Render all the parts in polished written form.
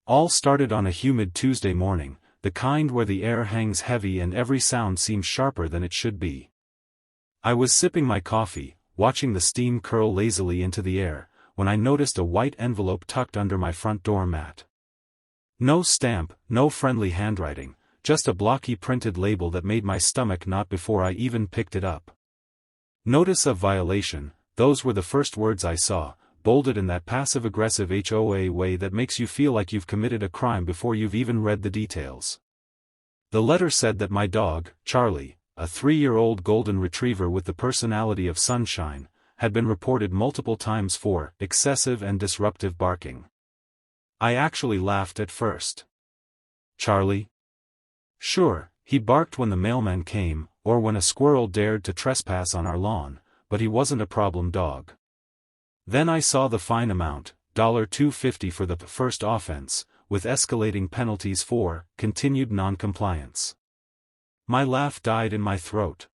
All started on a humid Tuesday morning, the kind where the air hangs heavy and every sound seems sharper than it should be. I was sipping my coffee, watching the steam curl lazily into the air, when I noticed a white envelope tucked under my front door mat. No stamp, no friendly handwriting, just a blocky printed label that made my stomach knot before I even picked it up. Notice of violation, those were the first words I saw, bolded in that passive-aggressive HOA way that makes you feel like you've committed a crime before you've even read the details. The letter said that my dog, Charlie, a 3-year-old golden retriever with the personality of sunshine, had been reported multiple times for excessive and disruptive barking. I actually laughed at first. Charlie? Sure, he barked when the mailman came, or when a squirrel dared to trespass on our lawn, but he wasn't a problem dog. Then I saw the fine amount, $2.50 for the first offense, with escalating penalties for continued non-compliance. My laugh died in my throat.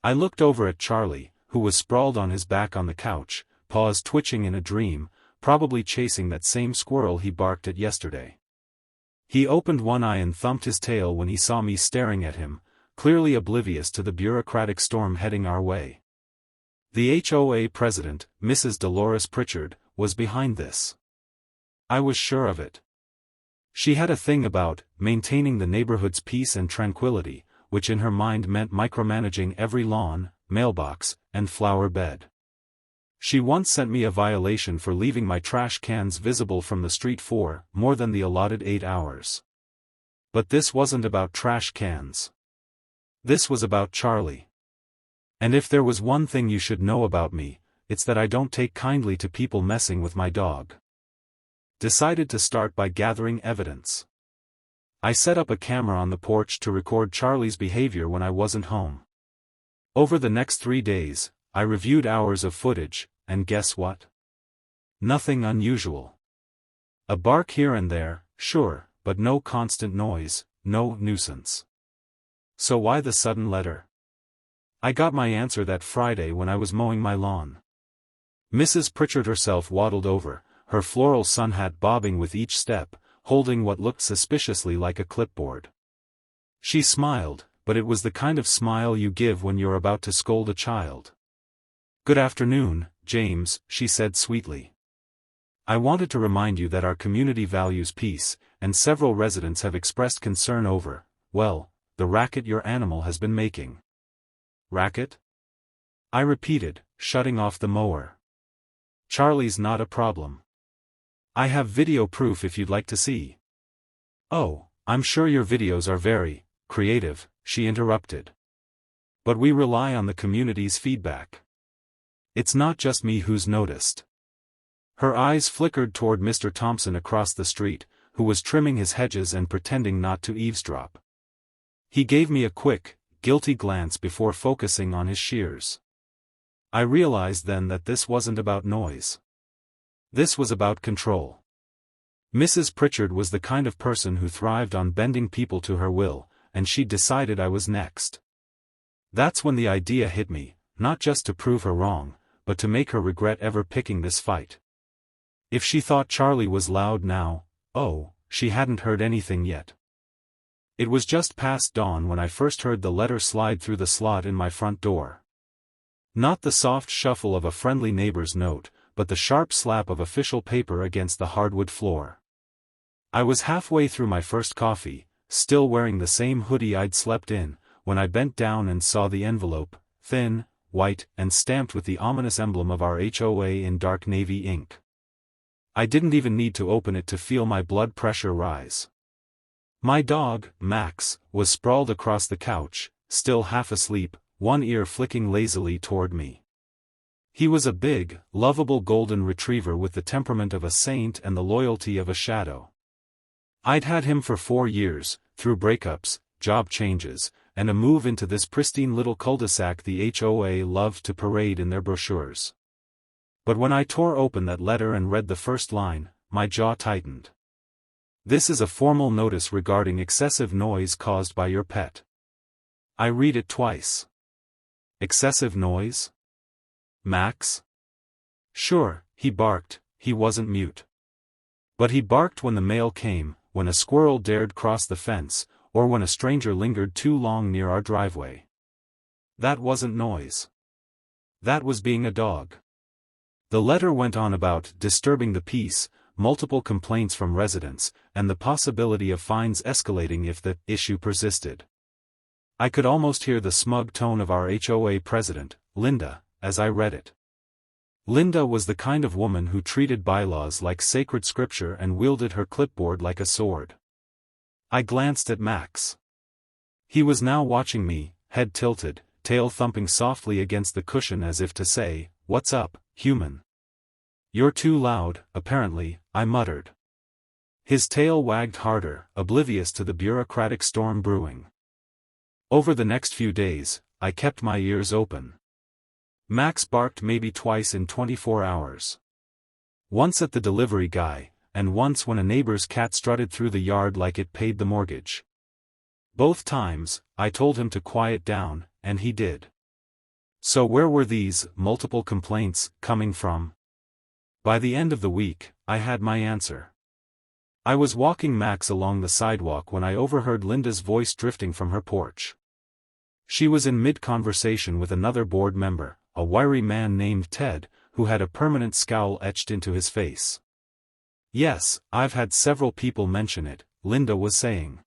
I looked over at Charlie, who was sprawled on his back on the couch, paws twitching in a dream, probably chasing that same squirrel he barked at yesterday. He opened one eye and thumped his tail when he saw me staring at him, clearly oblivious to the bureaucratic storm heading our way. The HOA president, Mrs. Dolores Pritchard, was behind this. I was sure of it. She had a thing about maintaining the neighborhood's peace and tranquility, which in her mind meant micromanaging every lawn, mailbox, and flower bed. She once sent me a violation for leaving my trash cans visible from the street for more than the allotted 8 hours. But this wasn't about trash cans. This was about Charlie. And if there was one thing you should know about me, it's that I don't take kindly to people messing with my dog. Decided to start by gathering evidence. I set up a camera on the porch to record Charlie's behavior when I wasn't home. Over the next 3 days, I reviewed hours of footage, and guess what? Nothing unusual. A bark here and there, sure, but no constant noise, no nuisance. So why the sudden letter? I got my answer that Friday when I was mowing my lawn. Mrs. Pritchard herself waddled over, her floral sun hat bobbing with each step, holding what looked suspiciously like a clipboard. She smiled, but it was the kind of smile you give when you're about to scold a child. "Good afternoon, James," she said sweetly. "I wanted to remind you that our community values peace, and several residents have expressed concern over, well, the racket your animal has been making." "Racket?" I repeated, shutting off the mower. "Charlie's not a problem. I have video proof if you'd like to see." "Oh, I'm sure your videos are very creative," she interrupted. "But we rely on the community's feedback. It's not just me who's noticed." Her eyes flickered toward Mr. Thompson across the street, who was trimming his hedges and pretending not to eavesdrop. He gave me a quick, guilty glance before focusing on his shears. I realized then that this wasn't about noise. This was about control. Mrs. Pritchard was the kind of person who thrived on bending people to her will, and she'd decided I was next. That's when the idea hit me, not just to prove her wrong, but to make her regret ever picking this fight. If she thought Charlie was loud now, oh, she hadn't heard anything yet. It was just past dawn when I first heard the letter slide through the slot in my front door. Not the soft shuffle of a friendly neighbor's note, but the sharp slap of official paper against the hardwood floor. I was halfway through my first coffee, still wearing the same hoodie I'd slept in, when I bent down and saw the envelope, thin, white, and stamped with the ominous emblem of our HOA in dark navy ink. I didn't even need to open it to feel my blood pressure rise. My dog, Max, was sprawled across the couch, still half asleep, one ear flicking lazily toward me. He was a big, lovable golden retriever with the temperament of a saint and the loyalty of a shadow. I'd had him for 4 years, through breakups, job changes, and a move into this pristine little cul-de-sac the HOA loved to parade in their brochures. But when I tore open that letter and read the first line, my jaw tightened. "This is a formal notice regarding excessive noise caused by your pet." I read it twice. Excessive noise? Max? Sure, he barked, he wasn't mute. But he barked when the mail came, when a squirrel dared cross the fence, or when a stranger lingered too long near our driveway. That wasn't noise. That was being a dog. The letter went on about disturbing the peace, multiple complaints from residents, and the possibility of fines escalating if the issue persisted. I could almost hear the smug tone of our HOA president, Linda, as I read it. Linda was the kind of woman who treated bylaws like sacred scripture and wielded her clipboard like a sword. I glanced at Max. He was now watching me, head tilted, tail thumping softly against the cushion as if to say, "What's up, human?" "You're too loud, apparently," I muttered. His tail wagged harder, oblivious to the bureaucratic storm brewing. Over the next few days, I kept my ears open. Max barked maybe twice in 24 hours. Once at the delivery guy, and once when a neighbor's cat strutted through the yard like it paid the mortgage. Both times, I told him to quiet down, and he did. So where were these multiple complaints coming from? By the end of the week, I had my answer. I was walking Max along the sidewalk when I overheard Linda's voice drifting from her porch. She was in mid-conversation with another board member, a wiry man named Ted, who had a permanent scowl etched into his face. "Yes, I've had several people mention it," Linda was saying.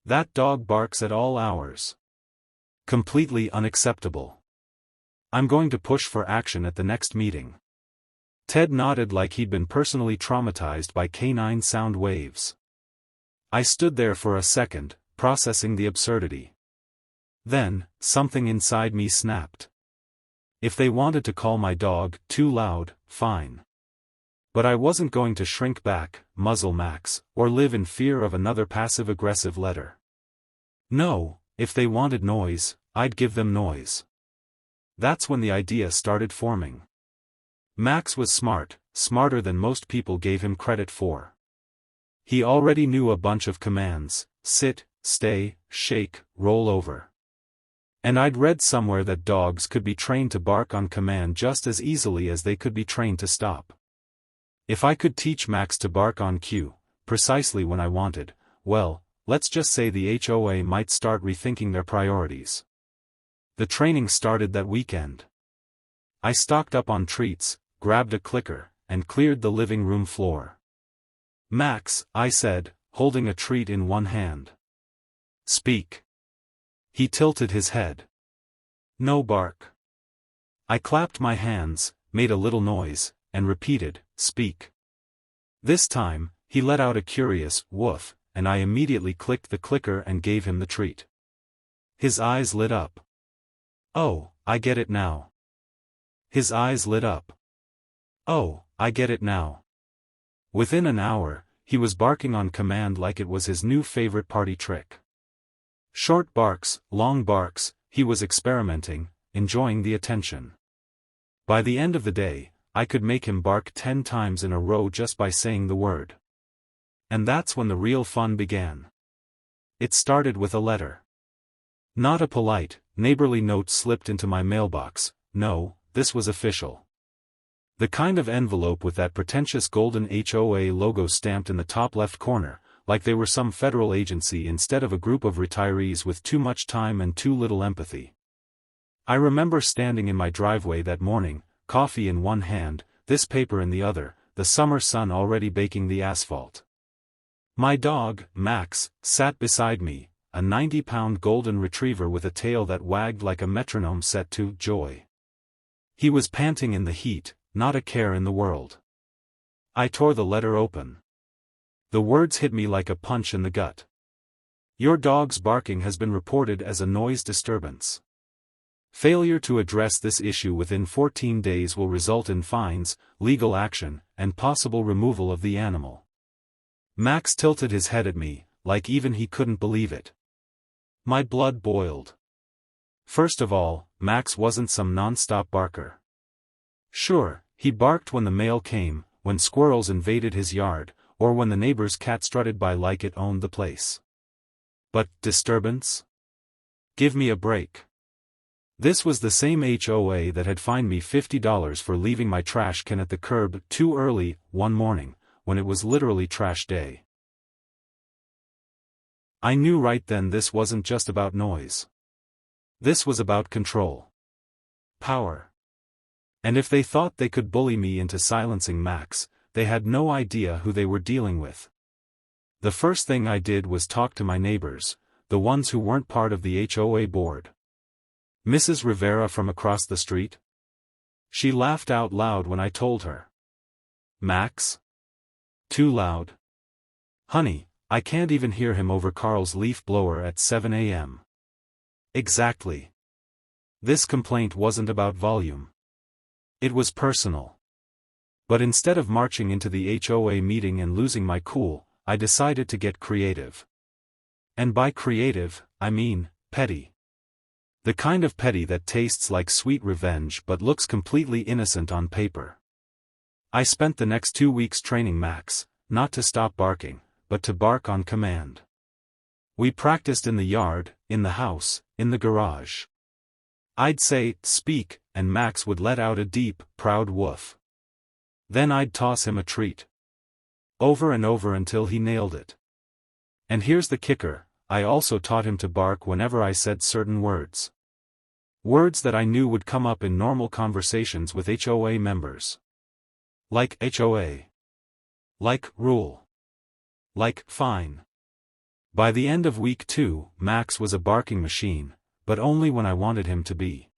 "That dog barks at all hours. Completely unacceptable. I'm going to push for action at the next meeting." Ted nodded like he'd been personally traumatized by canine sound waves. I stood there for a second, processing the absurdity. Then, something inside me snapped. If they wanted to call my dog too loud, fine. But I wasn't going to shrink back, muzzle Max, or live in fear of another passive-aggressive letter. No, if they wanted noise, I'd give them noise. That's when the idea started forming. Max was smart, smarter than most people gave him credit for. He already knew a bunch of commands: sit, stay, shake, roll over. And I'd read somewhere that dogs could be trained to bark on command just as easily as they could be trained to stop. If I could teach Max to bark on cue, precisely when I wanted, well, let's just say the HOA might start rethinking their priorities. The training started that weekend. I stocked up on treats, grabbed a clicker, and cleared the living room floor. "Max," I said, holding a treat in one hand. "Speak." He tilted his head. "No bark." I clapped my hands, made a little noise, and repeated, "Speak." This time, he let out a curious woof, and I immediately clicked the clicker and gave him the treat. His eyes lit up. "Oh, I get it now." His eyes lit up. "Oh, I get it now." Within an hour, he was barking on command like it was his new favorite party trick. Short barks, long barks, he was experimenting, enjoying the attention. By the end of the day, I could make him bark 10 times in a row just by saying the word. And that's when the real fun began. It started with a letter. Not a polite, neighborly note slipped into my mailbox. No, this was official. The kind of envelope with that pretentious golden HOA logo stamped in the top left corner, like they were some federal agency instead of a group of retirees with too much time and too little empathy. I remember standing in my driveway that morning, coffee in one hand, this paper in the other, the summer sun already baking the asphalt. My dog, Max, sat beside me, a 90-pound golden retriever with a tail that wagged like a metronome set to "Joy." He was panting in the heat, not a care in the world. I tore the letter open. The words hit me like a punch in the gut. "Your dog's barking has been reported as a noise disturbance. Failure to address this issue within 14 days will result in fines, legal action, and possible removal of the animal." Max tilted his head at me, like even he couldn't believe it. My blood boiled. First of all, Max wasn't some non-stop barker. Sure, he barked when the mail came, when squirrels invaded his yard, or when the neighbor's cat strutted by like it owned the place. But disturbance? Give me a break. This was the same HOA that had fined me $50 for leaving my trash can at the curb too early one morning, when it was literally trash day. I knew right then this wasn't just about noise. This was about control. Power. And if they thought they could bully me into silencing Max, they had no idea who they were dealing with. The first thing I did was talk to my neighbors, the ones who weren't part of the HOA board. Mrs. Rivera from across the street? She laughed out loud when I told her. Max? Too loud? Honey, I can't even hear him over Carl's leaf blower at 7 a.m. Exactly. This complaint wasn't about volume. It was personal. But instead of marching into the HOA meeting and losing my cool, I decided to get creative. And by creative, I mean, petty. The kind of petty that tastes like sweet revenge but looks completely innocent on paper. I spent the next 2 weeks training Max, not to stop barking, but to bark on command. We practiced in the yard, in the house, in the garage. I'd say, speak, and Max would let out a deep, proud woof. Then I'd toss him a treat. Over and over until he nailed it. And here's the kicker, I also taught him to bark whenever I said certain words. Words that I knew would come up in normal conversations with HOA members. Like HOA. Like rule. Like fine. By the end of week 2, Max was a barking machine, but only when I wanted him to be.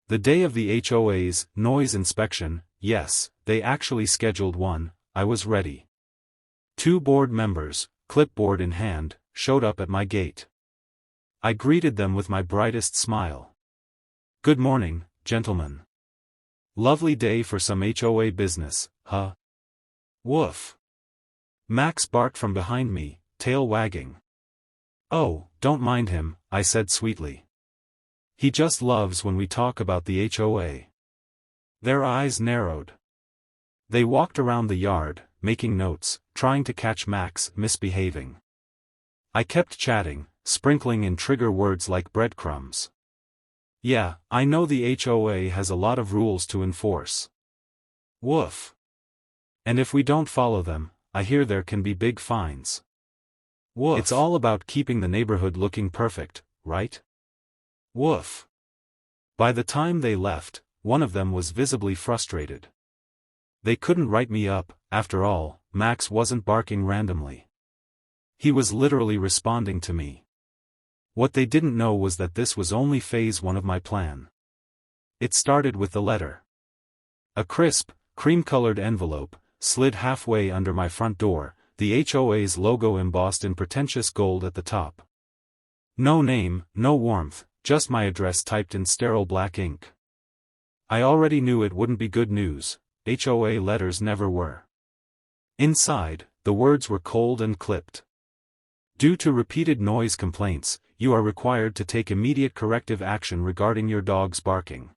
The day of the HOA's noise inspection, yes, they actually scheduled one, I was ready. 2 board members, clipboard in hand, showed up at my gate. I greeted them with my brightest smile. Good morning, gentlemen. Lovely day for some HOA business, huh? Woof. Max barked from behind me, tail wagging. Oh, don't mind him, I said sweetly. He just loves when we talk about the HOA. Their eyes narrowed. They walked around the yard, making notes, trying to catch Max misbehaving. I kept chatting, sprinkling in trigger words like breadcrumbs. Yeah, I know the HOA has a lot of rules to enforce. Woof. And if we don't follow them, I hear there can be big fines. Woof. It's all about keeping the neighborhood looking perfect, right? Woof. By the time they left, one of them was visibly frustrated. They couldn't write me up, after all, Max wasn't barking randomly. He was literally responding to me. What they didn't know was that this was only phase 1 of my plan. It started with the letter. A crisp, cream-colored envelope slid halfway under my front door, the HOA's logo embossed in pretentious gold at the top. No name, no warmth, just my address typed in sterile black ink. I already knew it wouldn't be good news, HOA letters never were. Inside, the words were cold and clipped. Due to repeated noise complaints, you are required to take immediate corrective action regarding your dog's barking.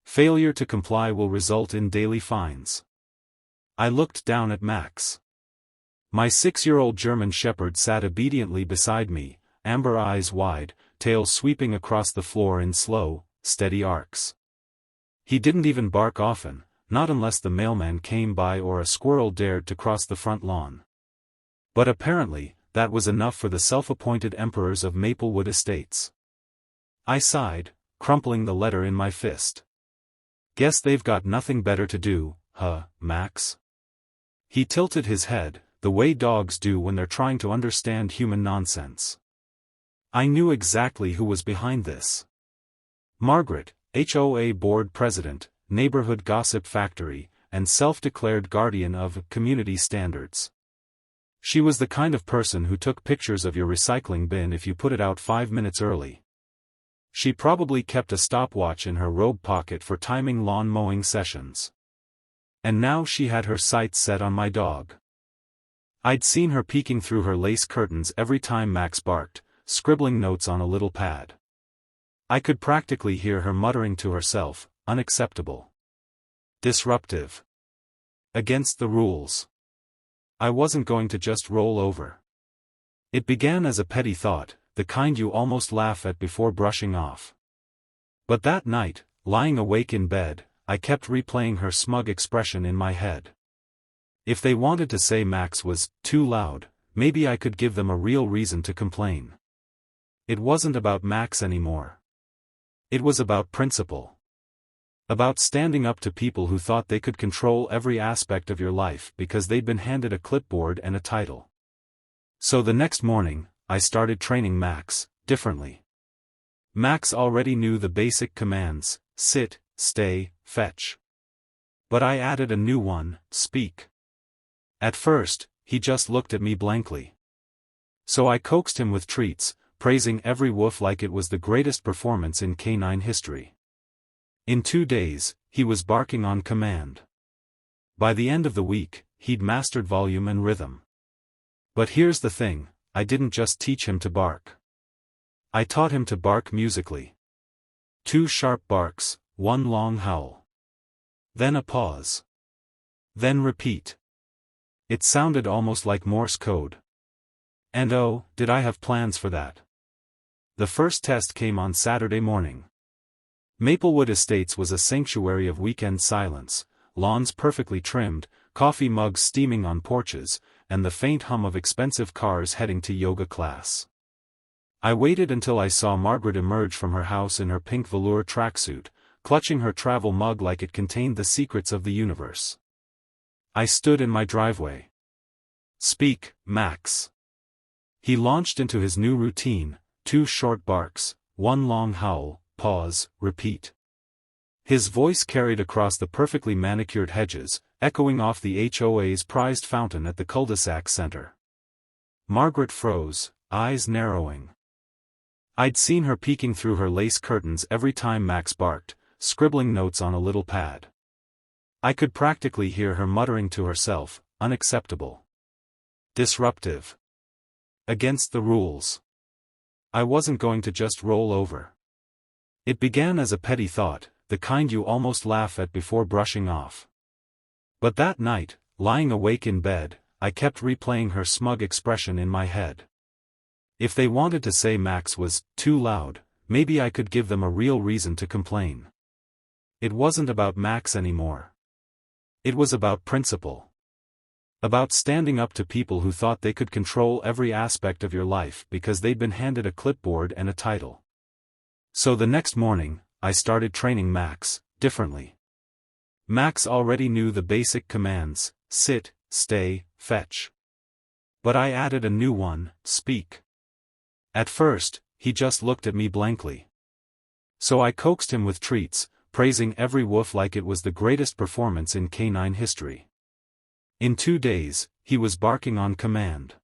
Failure to comply will result in daily fines. I looked down at Max. My 6-year-old German Shepherd sat obediently beside me, amber eyes wide, tail sweeping across the floor in slow, steady arcs. He didn't even bark often, not unless the mailman came by or a squirrel dared to cross the front lawn. But apparently, that was enough for the self-appointed emperors of Maplewood Estates. I sighed, crumpling the letter in my fist. Guess they've got nothing better to do, huh, Max? He tilted his head, the way dogs do when they're trying to understand human nonsense. I knew exactly who was behind this. Margaret, HOA board president, neighborhood gossip factory, and self-declared guardian of community standards. She was the kind of person who took pictures of your recycling bin if you put it out 5 minutes early. She probably kept a stopwatch in her robe pocket for timing lawn mowing sessions. And now she had her sights set on my dog. I'd seen her peeking through her lace curtains every time Max barked, scribbling notes on a little pad. I could practically hear her muttering to herself, unacceptable. Disruptive. Against the rules. I wasn't going to just roll over. It began as a petty thought, the kind you almost laugh at before brushing off. But that night, lying awake in bed, I kept replaying her smug expression in my head. If they wanted to say Max was too loud, maybe I could give them a real reason to complain. It wasn't about Max anymore. It was about principle. About standing up to people who thought they could control every aspect of your life because they'd been handed a clipboard and a title. So the next morning, I started training Max differently. Max already knew the basic commands: sit, stay, fetch. But I added a new one: speak. At first, he just looked at me blankly. So I coaxed him with treats, praising every woof like it was the greatest performance in canine history. In 2 days, he was barking on command. By the end of the week, he'd mastered volume and rhythm. But here's the thing, I didn't just teach him to bark. I taught him to bark musically. 2 sharp barks, 1 long howl. Then a pause. Then repeat. It sounded almost like Morse code. And oh, did I have plans for that. The first test came on Saturday morning. Maplewood Estates was a sanctuary of weekend silence, lawns perfectly trimmed, coffee mugs steaming on porches, and the faint hum of expensive cars heading to yoga class. I waited until I saw Margaret emerge from her house in her pink velour tracksuit, clutching her travel mug like it contained the secrets of the universe. I stood in my driveway. Speak, Max. He launched into his new routine: 2 short barks, 1 long howl, pause, repeat. His voice carried across the perfectly manicured hedges, echoing off the HOA's prized fountain at the cul-de-sac center. Margaret froze, eyes narrowing. I'd seen her peeking through her lace curtains every time Max barked, scribbling notes on a little pad. I could practically hear her muttering to herself, unacceptable. Disruptive. Against the rules. I wasn't going to just roll over. It began as a petty thought, the kind you almost laugh at before brushing off. But that night, lying awake in bed, I kept replaying her smug expression in my head. If they wanted to say Max was too loud, maybe I could give them a real reason to complain. It wasn't about Max anymore. It was about principle. About standing up to people who thought they could control every aspect of your life because they'd been handed a clipboard and a title. So the next morning, I started training Max differently. Max already knew the basic commands: sit, stay, fetch. But I added a new one: speak. At first, he just looked at me blankly. So I coaxed him with treats, praising every woof like it was the greatest performance in canine history. In 2 days, he was barking on command.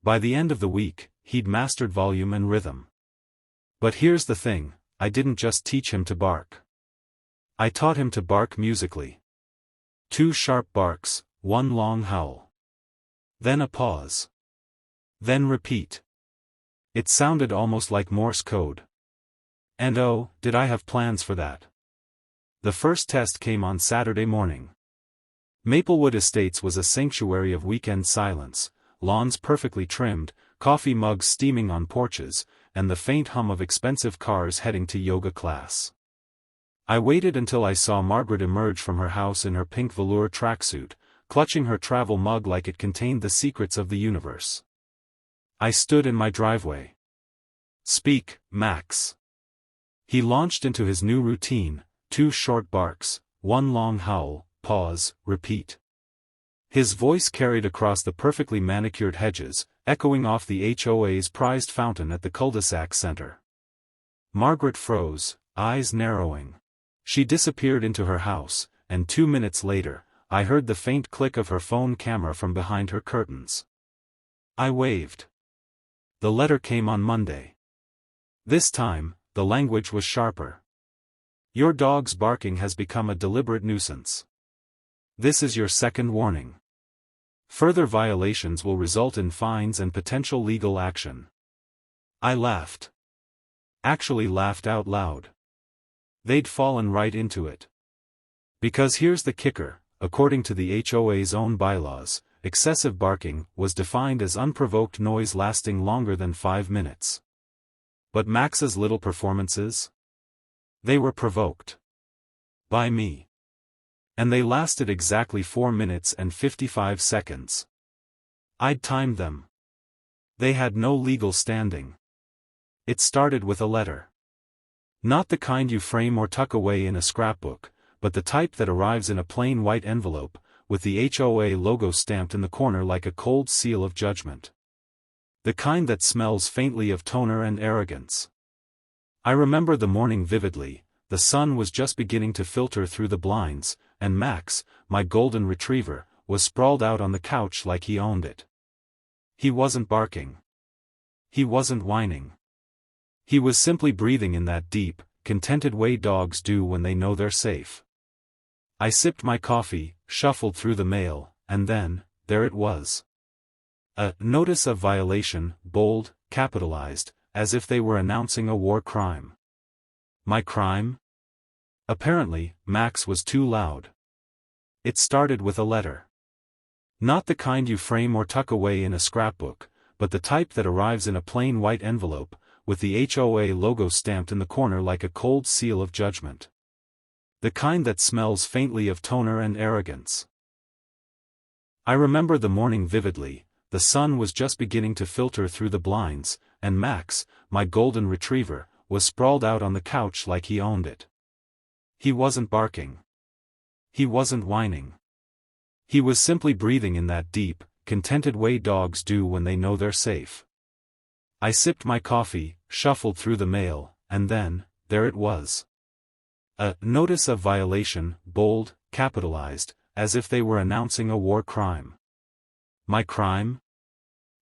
By the end of the week, he'd mastered volume and rhythm. But here's the thing, I didn't just teach him to bark. I taught him to bark musically. 2 sharp barks, 1 long howl. Then a pause. Then repeat. It sounded almost like Morse code. And oh, did I have plans for that. The first test came on Saturday morning. Maplewood Estates was a sanctuary of weekend silence, lawns perfectly trimmed, coffee mugs steaming on porches, and the faint hum of expensive cars heading to yoga class. I waited until I saw Margaret emerge from her house in her pink velour tracksuit, clutching her travel mug like it contained the secrets of the universe. I stood in my driveway. Speak, Max. He launched into his new routine: 2 short barks, 1 long howl, pause, repeat. His voice carried across the perfectly manicured hedges, echoing off the HOA's prized fountain at the cul-de-sac center. Margaret froze, eyes narrowing. She disappeared into her house, and 2 minutes later, I heard the faint click of her phone camera from behind her curtains. I waved. The letter came on Monday. This time, the language was sharper. Your dog's barking has become a deliberate nuisance. This is your second warning. Further violations will result in fines and potential legal action. I laughed. Actually laughed out loud. They'd fallen right into it. Because here's the kicker, according to the HOA's own bylaws, excessive barking was defined as unprovoked noise lasting longer than 5 minutes. But Max's little performances? They were provoked. By me. And they lasted exactly 4 minutes and 55 seconds. I'd timed them. They had no legal standing. It started with a letter. Not the kind you frame or tuck away in a scrapbook, but the type that arrives in a plain white envelope, with the HOA logo stamped in the corner like a cold seal of judgment. The kind that smells faintly of toner and arrogance. I remember the morning vividly. The sun was just beginning to filter through the blinds, and Max, my golden retriever, was sprawled out on the couch like he owned it. He wasn't barking. He wasn't whining. He was simply breathing in that deep, contented way dogs do when they know they're safe. I sipped my coffee, shuffled through the mail, and then, there it was. A notice of violation, bold, capitalized, as if they were announcing a war crime. My crime? Apparently, Max was too loud. It started with a letter. Not the kind you frame or tuck away in a scrapbook, but the type that arrives in a plain white envelope, with the HOA logo stamped in the corner like a cold seal of judgment. The kind that smells faintly of toner and arrogance. I remember the morning vividly. The sun was just beginning to filter through the blinds, and Max, my golden retriever, was sprawled out on the couch like he owned it. He wasn't barking. He wasn't whining. He was simply breathing in that deep, contented way dogs do when they know they're safe. I sipped my coffee, shuffled through the mail, and then, there it was. A notice of violation, bold, capitalized, as if they were announcing a war crime. My crime?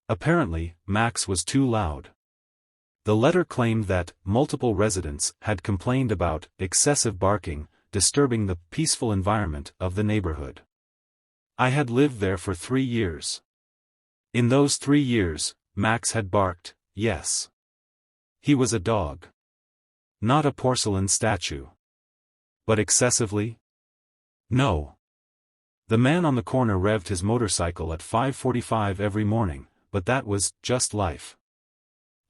Apparently, Max was too loud. The letter claimed that multiple residents had complained about excessive barking, disturbing the peaceful environment of the neighborhood. I had lived there for 3 years. In those 3 years, Max had barked, yes. He was a dog. Not a porcelain statue. But excessively? No. The man on the corner revved his motorcycle at 5:45 every morning, but that was just life.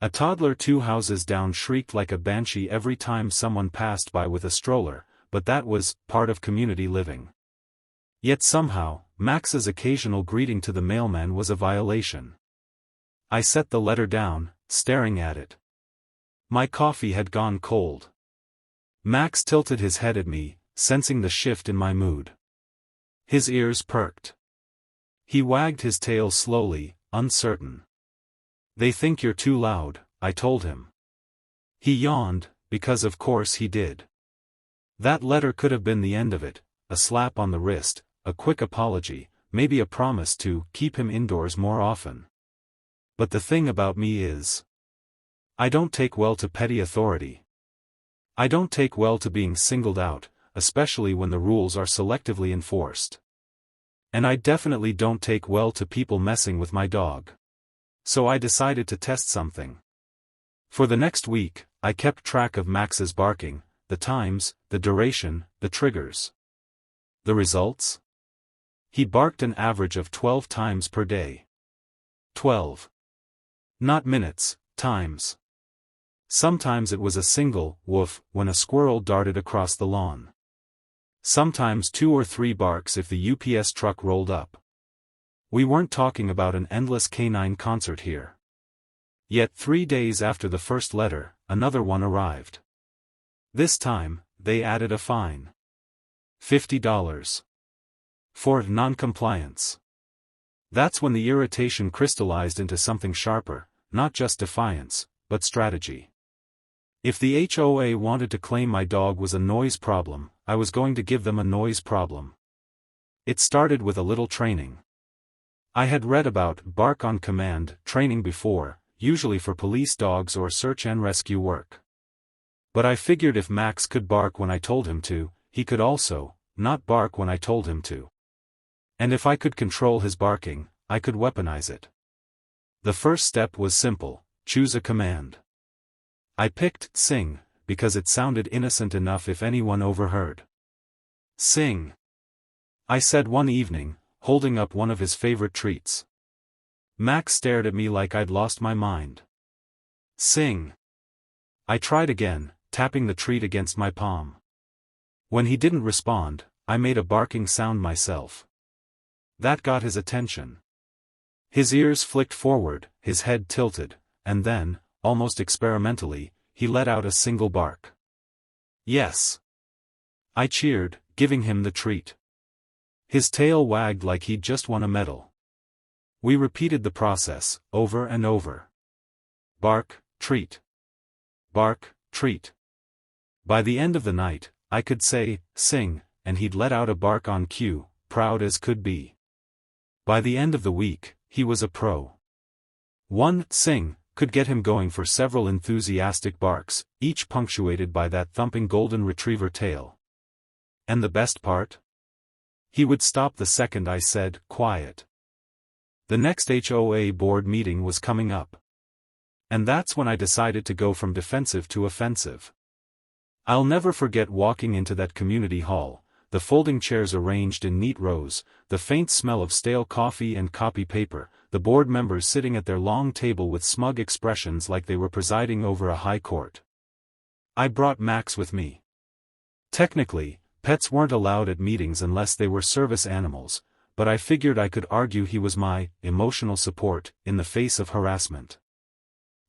A toddler 2 houses down shrieked like a banshee every time someone passed by with a stroller, but that was part of community living. Yet somehow, Max's occasional greeting to the mailman was a violation. I set the letter down, staring at it. My coffee had gone cold. Max tilted his head at me, sensing the shift in my mood. His ears perked. He wagged his tail slowly, uncertain. "They think you're too loud," I told him. He yawned, because of course he did. That letter could have been the end of it, a slap on the wrist, a quick apology, maybe a promise to keep him indoors more often. But the thing about me is, I don't take well to petty authority. I don't take well to being singled out, especially when the rules are selectively enforced. And I definitely don't take well to people messing with my dog. So I decided to test something. For the next week, I kept track of Max's barking, the times, the duration, the triggers. The results? He barked an average of 12 times per day. 12. Not minutes, times. Sometimes it was a single woof when a squirrel darted across the lawn. Sometimes 2 or 3 barks if the UPS truck rolled up. We weren't talking about an endless canine concert here. Yet 3 days after the first letter, another one arrived. This time, they added a fine. $50. For non-compliance. That's when the irritation crystallized into something sharper, not just defiance, but strategy. If the HOA wanted to claim my dog was a noise problem, I was going to give them a noise problem. It started with a little training. I had read about bark on command training before, usually for police dogs or search and rescue work. But I figured if Max could bark when I told him to, he could also not bark when I told him to. And if I could control his barking, I could weaponize it. The first step was simple: choose a command. I picked sing, because it sounded innocent enough if anyone overheard. Sing, I said one evening, holding up one of his favorite treats. Max stared at me like I'd lost my mind. Sing. I tried again, tapping the treat against my palm. When he didn't respond, I made a barking sound myself. That got his attention. His ears flicked forward, his head tilted, and then, almost experimentally, he let out a single bark. Yes. I cheered, giving him the treat. His tail wagged like he'd just won a medal. We repeated the process, over and over. Bark, treat. Bark, treat. By the end of the night, I could say, sing, and he'd let out a bark on cue, proud as could be. By the end of the week, he was a pro. One sing could get him going for several enthusiastic barks, each punctuated by that thumping golden retriever tail. And the best part? He would stop the second I said, quiet. The next HOA board meeting was coming up. And that's when I decided to go from defensive to offensive. I'll never forget walking into that community hall, the folding chairs arranged in neat rows, the faint smell of stale coffee and copy paper, the board members sitting at their long table with smug expressions like they were presiding over a high court. I brought Max with me. Technically, pets weren't allowed at meetings unless they were service animals, but I figured I could argue he was my emotional support in the face of harassment.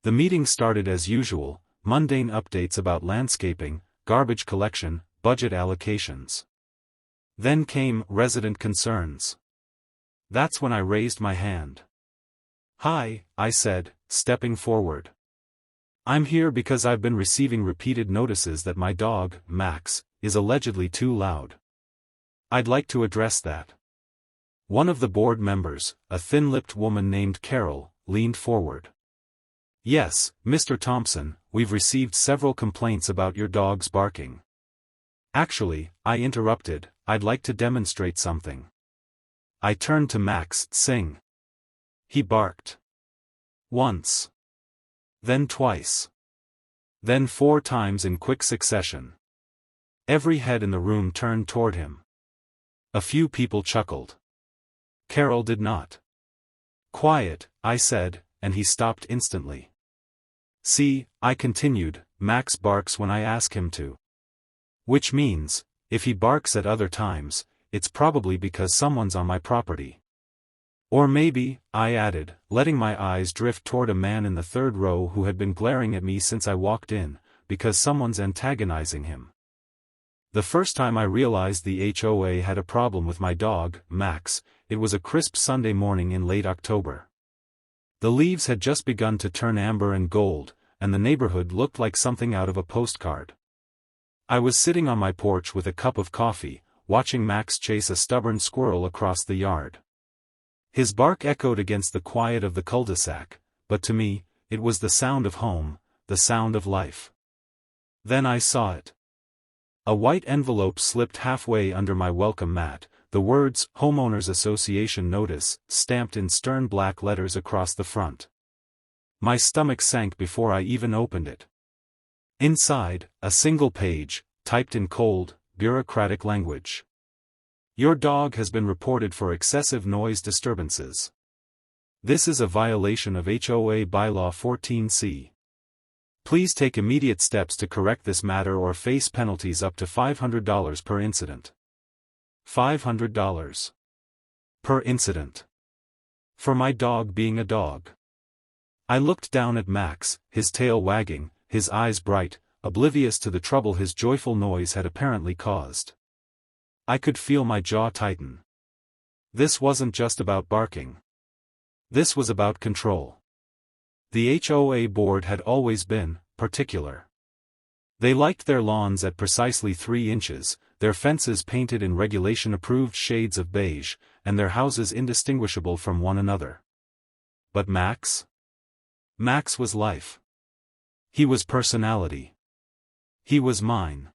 The meeting started as usual, mundane updates about landscaping, garbage collection, budget allocations. Then came resident concerns. That's when I raised my hand. Hi, I said, stepping forward. I'm here because I've been receiving repeated notices that my dog, Max, is allegedly too loud. I'd like to address that. One of the board members, a thin-lipped woman named Carol, leaned forward. Yes, Mr. Thompson, we've received several complaints about your dog's barking. Actually, I interrupted, I'd like to demonstrate something. I turned to Max, sing. He barked. Once. Then twice. Then 4 times in quick succession. Every head in the room turned toward him. A few people chuckled. Carol did not. Quiet, I said, and he stopped instantly. See, I continued, Max barks when I ask him to. Which means, if he barks at other times, it's probably because someone's on my property. Or maybe, I added, letting my eyes drift toward a man in the third row who had been glaring at me since I walked in, because someone's antagonizing him. The first time I realized the HOA had a problem with my dog, Max, it was a crisp Sunday morning in late October. The leaves had just begun to turn amber and gold, and the neighborhood looked like something out of a postcard. I was sitting on my porch with a cup of coffee, watching Max chase a stubborn squirrel across the yard. His bark echoed against the quiet of the cul-de-sac, but to me, it was the sound of home, the sound of life. Then I saw it. A white envelope slipped halfway under my welcome mat, the words, Homeowners Association Notice, stamped in stern black letters across the front. My stomach sank before I even opened it. Inside, a single page, typed in cold, bureaucratic language. Your dog has been reported for excessive noise disturbances. This is a violation of HOA Bylaw 14C. Please take immediate steps to correct this matter or face penalties up to $500 per incident. $500 per incident. For my dog being a dog. I looked down at Max, his tail wagging, his eyes bright, oblivious to the trouble his joyful noise had apparently caused. I could feel my jaw tighten. This wasn't just about barking. This was about control. The HOA board had always been particular. They liked their lawns at precisely 3 inches, their fences painted in regulation-approved shades of beige, and their houses indistinguishable from one another. But Max? Max was life. He was personality. He was mine.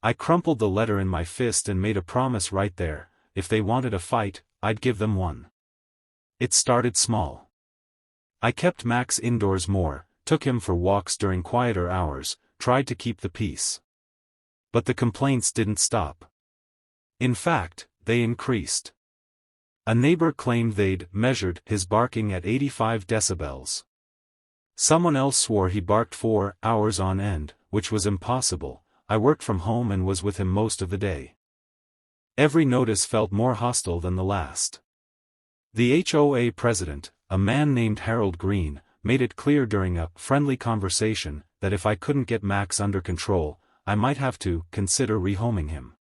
I crumpled the letter in my fist and made a promise right there, if they wanted a fight, I'd give them one. It started small. I kept Max indoors more, took him for walks during quieter hours, tried to keep the peace. But the complaints didn't stop. In fact, they increased. A neighbor claimed they'd measured his barking at 85 decibels. Someone else swore he barked for hours on end, which was impossible. I worked from home and was with him most of the day. Every notice felt more hostile than the last. The HOA president, a man named Harold Green, made it clear during a friendly conversation that if I couldn't get Max under control, I might have to consider rehoming him.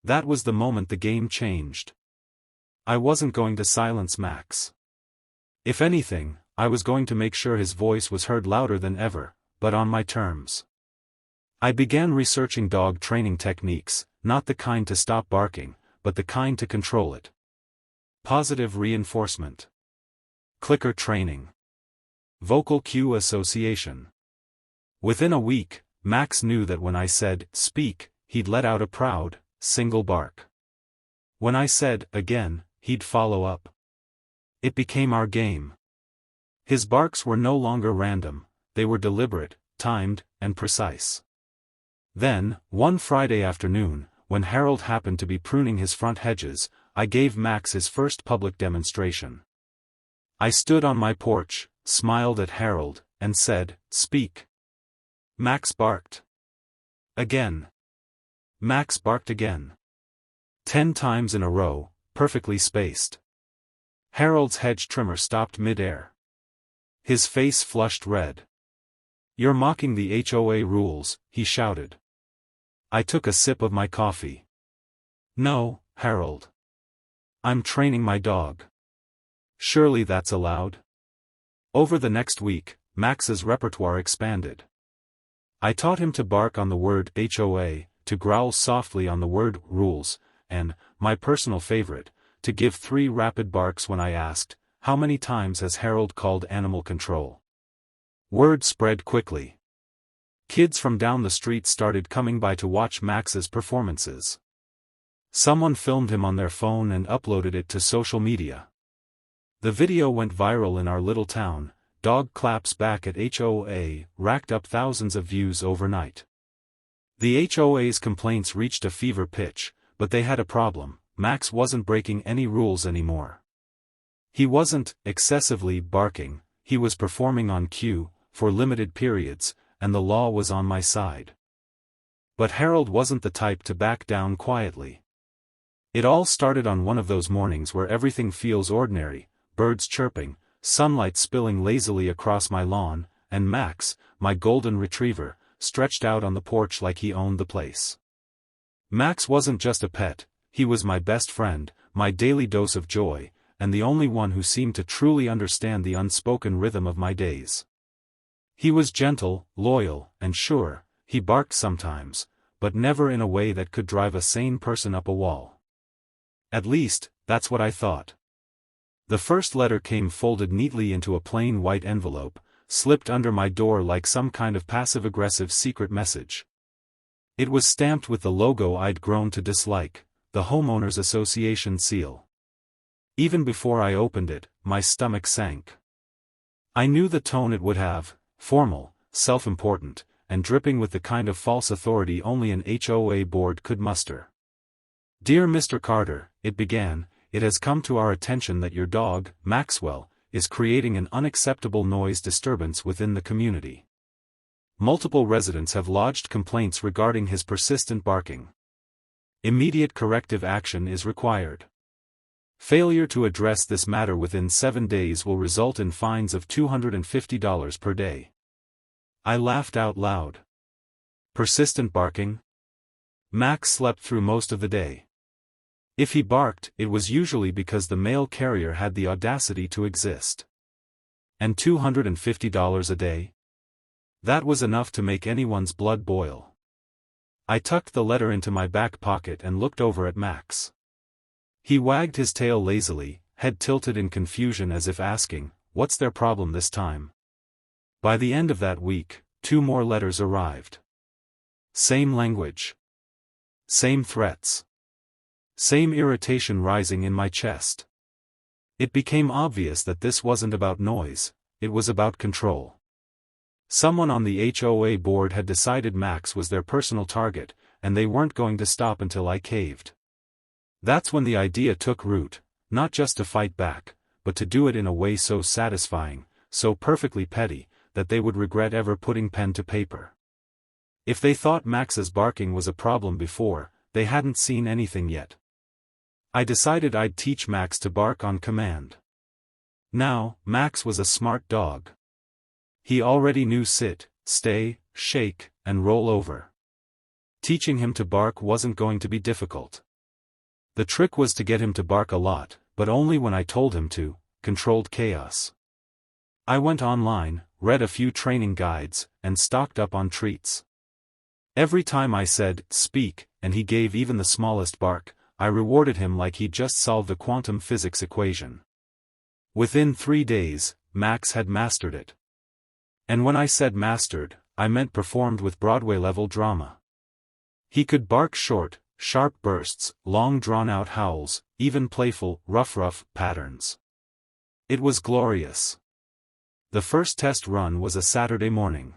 That was the moment the game changed. I wasn't going to silence Max. If anything, I was going to make sure his voice was heard louder than ever, but on my terms. I began researching dog training techniques, not the kind to stop barking, but the kind to control it. Positive reinforcement. Clicker training. Vocal cue association. Within a week, Max knew that when I said, "Speak," he'd let out a proud, single bark. When I said, "Again," he'd follow up. It became our game. His barks were no longer random, they were deliberate, timed, and precise. Then, one Friday afternoon, when Harold happened to be pruning his front hedges, I gave Max his first public demonstration. I stood on my porch, smiled at Harold, and said, "Speak." Max barked. Again. Max barked again. 10 times in a row, perfectly spaced. Harold's hedge trimmer stopped mid-air. His face flushed red. "You're mocking the HOA rules," he shouted. I took a sip of my coffee. "No, Harold. I'm training my dog. Surely that's allowed?" Over the next week, Max's repertoire expanded. I taught him to bark on the word HOA, to growl softly on the word rules, and, my personal favorite, to give 3 rapid barks when I asked, "How many times has Harold called animal control?" Word spread quickly. Kids from down the street started coming by to watch Max's performances. Someone filmed him on their phone and uploaded it to social media. The video went viral in our little town. Dog claps back at HOA racked up thousands of views overnight. The HOA's complaints reached a fever pitch, but they had a problem. Max wasn't breaking any rules anymore. He wasn't excessively barking, he was performing on cue, for limited periods, and the law was on my side. But Harold wasn't the type to back down quietly. It all started on one of those mornings where everything feels ordinary, birds chirping, sunlight spilling lazily across my lawn, and Max, my golden retriever, stretched out on the porch like he owned the place. Max wasn't just a pet, he was my best friend, my daily dose of joy, and the only one who seemed to truly understand the unspoken rhythm of my days. He was gentle, loyal, and sure, he barked sometimes, but never in a way that could drive a sane person up a wall. At least, that's what I thought. The first letter came folded neatly into a plain white envelope, slipped under my door like some kind of passive-aggressive secret message. It was stamped with the logo I'd grown to dislike, the Homeowners Association seal. Even before I opened it, my stomach sank. I knew the tone it would have, formal, self-important, and dripping with the kind of false authority only an HOA board could muster. "Dear Mr. Carter," it began, "it has come to our attention that your dog, Maxwell, is creating an unacceptable noise disturbance within the community. Multiple residents have lodged complaints regarding his persistent barking. Immediate corrective action is required. Failure to address this matter within 7 days will result in fines of $250 per day." I laughed out loud. Persistent barking? Max slept through most of the day. If he barked, it was usually because the mail carrier had the audacity to exist. And $250 a day? That was enough to make anyone's blood boil. I tucked the letter into my back pocket and looked over at Max. He wagged his tail lazily, head tilted in confusion as if asking, "What's their problem this time?" By the end of that week, 2 more letters arrived. Same language. Same threats. Same irritation rising in my chest. It became obvious that this wasn't about noise, it was about control. Someone on the HOA board had decided Max was their personal target, and they weren't going to stop until I caved. That's when the idea took root, not just to fight back, but to do it in a way so satisfying, so perfectly petty, that they would regret ever putting pen to paper. If they thought Max's barking was a problem before, they hadn't seen anything yet. I decided I'd teach Max to bark on command. Now, Max was a smart dog. He already knew sit, stay, shake, and roll over. Teaching him to bark wasn't going to be difficult. The trick was to get him to bark a lot, but only when I told him to. Controlled chaos. I went online, read a few training guides, and stocked up on treats. Every time I said, speak, and he gave even the smallest bark, I rewarded him like he'd just solved a quantum physics equation. Within 3 days, Max had mastered it. And when I said mastered, I meant performed with Broadway-level drama. He could bark short, sharp bursts, long drawn-out howls, even playful, rough patterns. It was glorious. The first test run was a Saturday morning.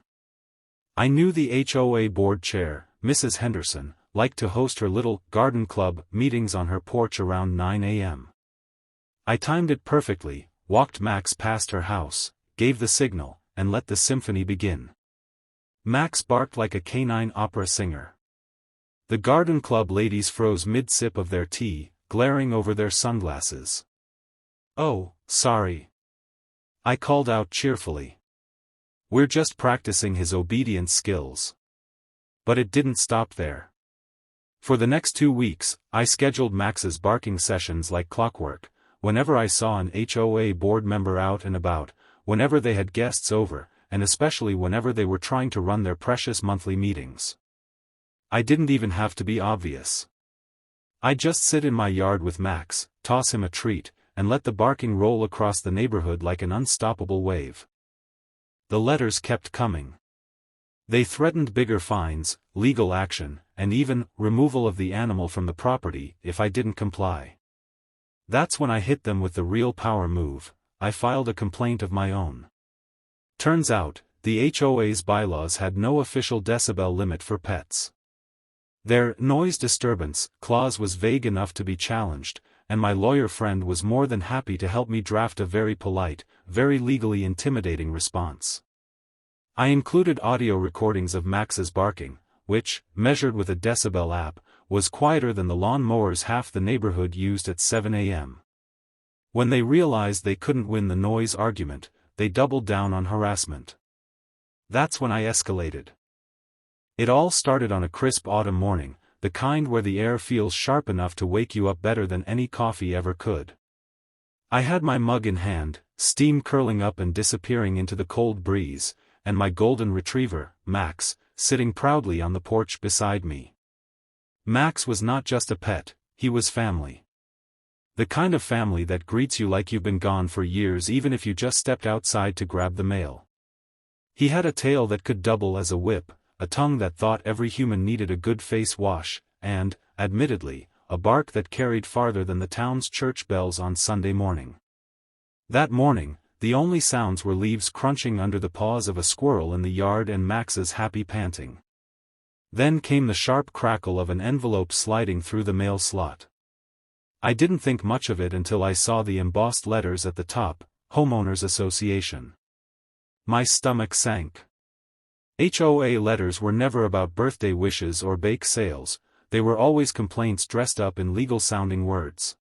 I knew the HOA board chair, Mrs. Henderson, liked to host her little garden club meetings on her porch around 9 a.m. I timed it perfectly, walked Max past her house, gave the signal, and let the symphony begin. Max barked like a canine opera singer. The garden club ladies froze mid-sip of their tea, glaring over their sunglasses. "Oh, sorry," I called out cheerfully. "We're just practicing his obedience skills." But it didn't stop there. For the next 2 weeks, I scheduled Max's barking sessions like clockwork, whenever I saw an HOA board member out and about, whenever they had guests over, and especially whenever they were trying to run their precious monthly meetings. I didn't even have to be obvious. I'd just sit in my yard with Max, toss him a treat, and let the barking roll across the neighborhood like an unstoppable wave. The letters kept coming. They threatened bigger fines, legal action, and even removal of the animal from the property if I didn't comply. That's when I hit them with the real power move. I filed a complaint of my own. Turns out, the HOA's bylaws had no official decibel limit for pets. Their noise disturbance clause was vague enough to be challenged, and my lawyer friend was more than happy to help me draft a very polite, very legally intimidating response. I included audio recordings of Max's barking, which, measured with a decibel app, was quieter than the lawn mowers half the neighborhood used at 7 a.m. When they realized they couldn't win the noise argument, they doubled down on harassment. That's when I escalated. It all started on a crisp autumn morning, the kind where the air feels sharp enough to wake you up better than any coffee ever could. I had my mug in hand, steam curling up and disappearing into the cold breeze, and my golden retriever, Max, sitting proudly on the porch beside me. Max was not just a pet, he was family. The kind of family that greets you like you've been gone for years even if you just stepped outside to grab the mail. He had a tail that could double as a whip, a tongue that thought every human needed a good face wash, and, admittedly, a bark that carried farther than the town's church bells on Sunday morning. That morning, the only sounds were leaves crunching under the paws of a squirrel in the yard and Max's happy panting. Then came the sharp crackle of an envelope sliding through the mail slot. I didn't think much of it until I saw the embossed letters at the top, Homeowners Association. My stomach sank. HOA letters were never about birthday wishes or bake sales, they were always complaints dressed up in legal-sounding words.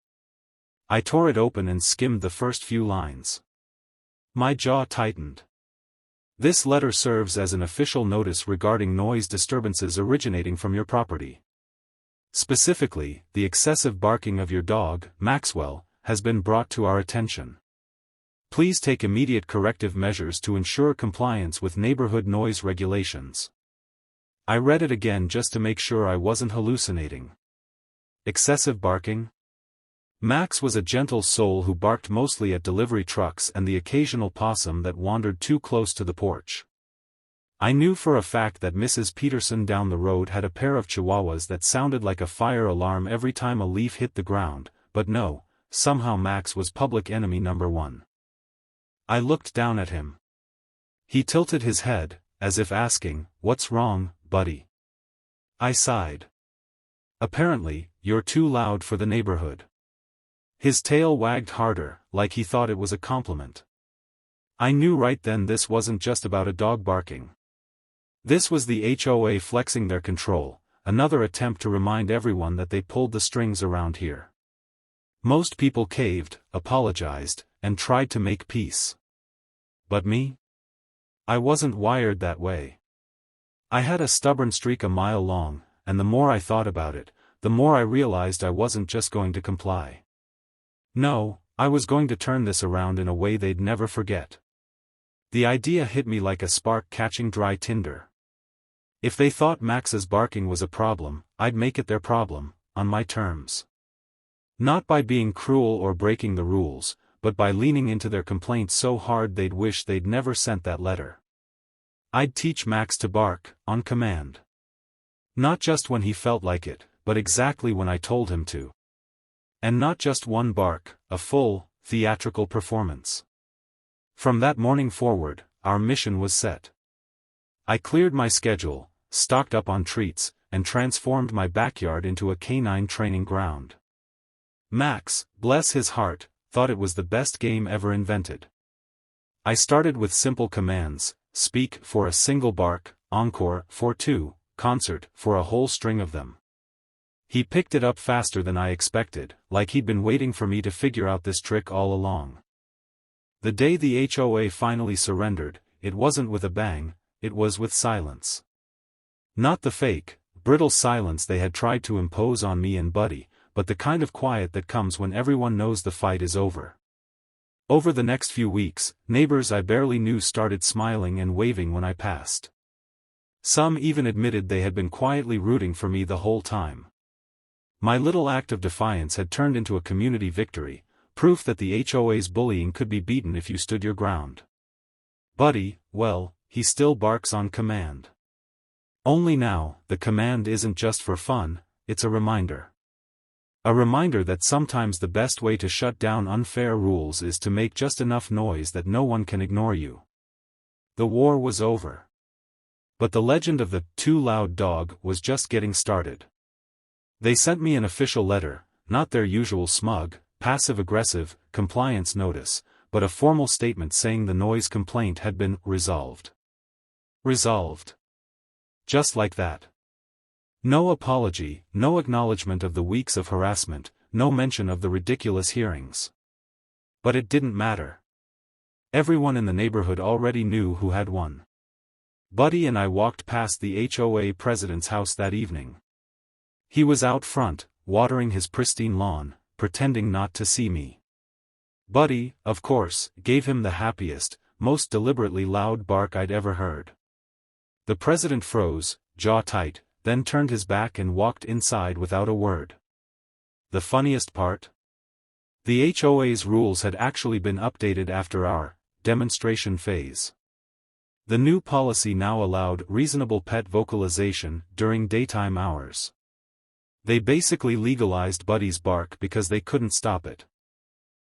I tore it open and skimmed the first few lines. My jaw tightened. This letter serves as an official notice regarding noise disturbances originating from your property. Specifically, the excessive barking of your dog, Maxwell, has been brought to our attention. Please take immediate corrective measures to ensure compliance with neighborhood noise regulations. I read it again just to make sure I wasn't hallucinating. Excessive barking? Max was a gentle soul who barked mostly at delivery trucks and the occasional possum that wandered too close to the porch. I knew for a fact that Mrs. Peterson down the road had a pair of chihuahuas that sounded like a fire alarm every time a leaf hit the ground, but no, somehow Max was public enemy number one. I looked down at him. He tilted his head, as if asking, "What's wrong, buddy?" I sighed. "Apparently, you're too loud for the neighborhood." His tail wagged harder, like he thought it was a compliment. I knew right then this wasn't just about a dog barking. This was the HOA flexing their control, another attempt to remind everyone that they pulled the strings around here. Most people caved, apologized, and tried to make peace. But me? I wasn't wired that way. I had a stubborn streak a mile long, and the more I thought about it, the more I realized I wasn't just going to comply. No, I was going to turn this around in a way they'd never forget. The idea hit me like a spark catching dry tinder. If they thought Max's barking was a problem, I'd make it their problem, on my terms. Not by being cruel or breaking the rules, but by leaning into their complaints so hard they'd wish they'd never sent that letter. I'd teach Max to bark, on command. Not just when he felt like it, but exactly when I told him to. And not just one bark, a full, theatrical performance. From that morning forward, our mission was set. I cleared my schedule, stocked up on treats, and transformed my backyard into a canine training ground. Max, bless his heart, thought it was the best game ever invented. I started with simple commands: speak for a single bark, encore for 2, concert for a whole string of them. He picked it up faster than I expected, like he'd been waiting for me to figure out this trick all along. The day the HOA finally surrendered, it wasn't with a bang, it was with silence. Not the fake, brittle silence they had tried to impose on me and Buddy, but the kind of quiet that comes when everyone knows the fight is over. Over the next few weeks, neighbors I barely knew started smiling and waving when I passed. Some even admitted they had been quietly rooting for me the whole time. My little act of defiance had turned into a community victory, proof that the HOA's bullying could be beaten if you stood your ground. Buddy, well, he still barks on command. Only now, the command isn't just for fun, it's a reminder. A reminder that sometimes the best way to shut down unfair rules is to make just enough noise that no one can ignore you. The war was over. But the legend of the too loud dog was just getting started. They sent me an official letter, not their usual smug, passive-aggressive, compliance notice, but a formal statement saying the noise complaint had been resolved. Resolved. Just like that. No apology, no acknowledgement of the weeks of harassment, no mention of the ridiculous hearings. But it didn't matter. Everyone in the neighborhood already knew who had won. Buddy and I walked past the HOA president's house that evening. He was out front, watering his pristine lawn, pretending not to see me. Buddy, of course, gave him the happiest, most deliberately loud bark I'd ever heard. The president froze, jaw tight, then turned his back and walked inside without a word. The funniest part? The HOA's rules had actually been updated after our demonstration phase. The new policy now allowed reasonable pet vocalization during daytime hours. They basically legalized Buddy's bark because they couldn't stop it.